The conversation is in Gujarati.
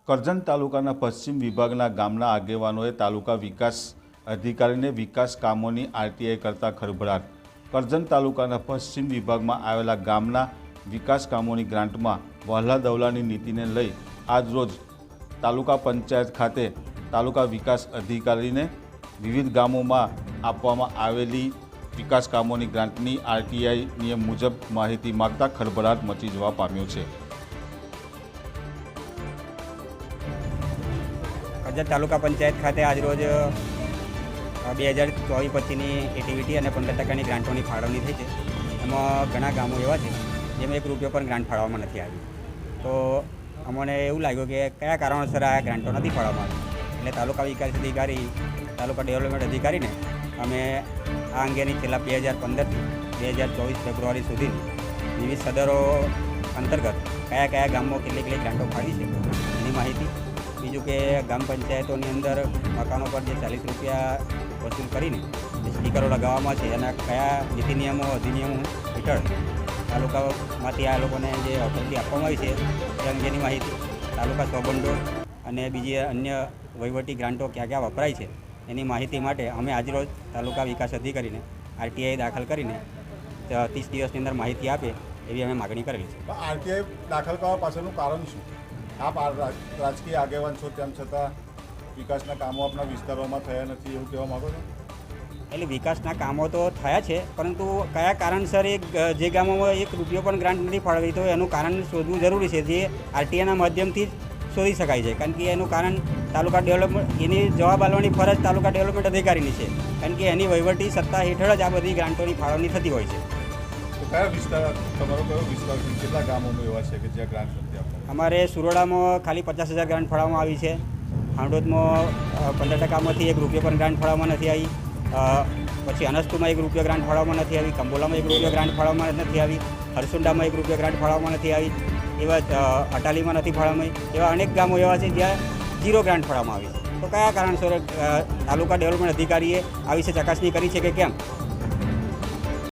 કરજણ તાલુકાના પશ્ચિમ વિભાગના ગામના આગેવાનોએ તાલુકા વિકાસ અધિકારીને વિકાસ કામોની આરટીઆઈ કરતા ખળભળાટ। કરજણ તાલુકાના પશ્ચિમ વિભાગમાં આવેલા ગામના વિકાસ કામોની ગ્રાન્ટમાં વહાલા દવલાની નીતિને લઈ આજરોજ તાલુકા પંચાયત ખાતે તાલુકા વિકાસ અધિકારીને વિવિધ ગામોમાં આપવામાં આવેલી વિકાસ કામોની ગ્રાન્ટની આરટીઆઈ નિયમ મુજબ માહિતી માગતા ખળભળાટ મચી જવા પામ્યો છે। કરજણ તાલુકા પંચાયત ખાતે આજરોજ 2024-25ની એટીવીટી અને 15% ગ્રાન્ટોની ફાળવણી થઈ છે। એમાં ઘણા ગામો એવા છે જેમાં ₹1 પણ ગ્રાન્ટ ફાળવવામાં નથી આવી। તો અમને એવું લાગ્યું કે કયા કારણોસર આ ગ્રાન્ટો નથી ફાળવવામાં આવી, એટલે તાલુકા વિકાસ અધિકારી, તાલુકા ડેવલપમેન્ટ અધિકારીને અમે આ અંગેની છેલ્લા 2015થી 2024 ફેબ્રુઆરી સુધીની વિવિધ સદરો અંતર્ગત કયા કયા ગામમાં કેટલી ગ્રાન્ટો ફાળી છે એની માહિતી, બીજું કે ગ્રામ પંચાયતોની અંદર મકાનો પર જે ₹40 વસૂલ કરીને જે સ્ટીકરો લગાવવામાં છે એના કયા નીતિ નિયમો અધિનિયમો હેઠળ તાલુકામાંથી આ લોકોને જે ઓથોરિટી આપવામાં આવી છે એ અંગેની માહિતી, તાલુકા સ્વભંડોળ અને બીજી અન્ય વહીવટી ગ્રાન્ટો ક્યાં ક્યાં વપરાય છે એની માહિતી માટે અમે આજરોજ તાલુકા વિકાસ અધિકારીને આરટીઆઈ દાખલ કરીને 30 દિવસની અંદર માહિતી આપે એવી અમે માગણી કરેલી છે। આરટીઆઈ દાખલ કરવા પાછળનું કારણ શું? આપ રાજકીય આગેવાન છો, તેમ છતાં વિકાસના કામો આપણા વિસ્તારોમાં થયા નથી એવું કહેવા માગો છો? એટલે વિકાસના કામો તો થયા છે, પરંતુ કયા કારણસર જે ગામોમાં ₹1 પણ ગ્રાન્ટ નથી ફાળવી તો એનું કારણ શોધવું જરૂરી છે, જે આરટીઆઈના માધ્યમથી જ શોધી શકાય છે। કારણ કે એનું કારણ તાલુકા ડેવલપમેન્ટ, એની જવાબ આપવાની ફરજ તાલુકા ડેવલપમેન્ટ અધિકારીની છે, કારણ કે એની વહીવટી સત્તા હેઠળ જ આ બધી ગ્રાન્ટોની ફાળવણી થતી હોય છે। તો કયા વિસ્તાર, તમારો કયો વિસ્તાર છે, કેટલા ગામોમાં એવા છે કે જ્યાં ગ્રાન્ટ નથી આપતા? અમારે સુરોડામાં ખાલી 50,000 ગ્રાન્ટ ફાળવવામાં આવી છે, હાંડોદમાં 15%માંથી ₹1 પણ ગ્રાન્ટ ફાળવવામાં નથી આવી, પછી અનસ્તુમાં ₹1 ગ્રાન્ટ ફાળવવામાં નથી આવી, કંબોલામાં ₹1 ગ્રાન્ટ ફાળવવામાં નથી આવી, હરસુંડામાં ₹1 ગ્રાન્ટ ફાળવવામાં નથી આવી, એવા અટાલીમાં નથી ફાળવવામાં આવી, એવા અનેક ગામો એવા છે જ્યાં 0 ગ્રાન્ટ ફાળવવામાં આવી છે। તો કયા કારણસર તાલુકા ડેવલપમેન્ટ અધિકારીએ આ વિશે ચકાસણી કરી છે કે કેમ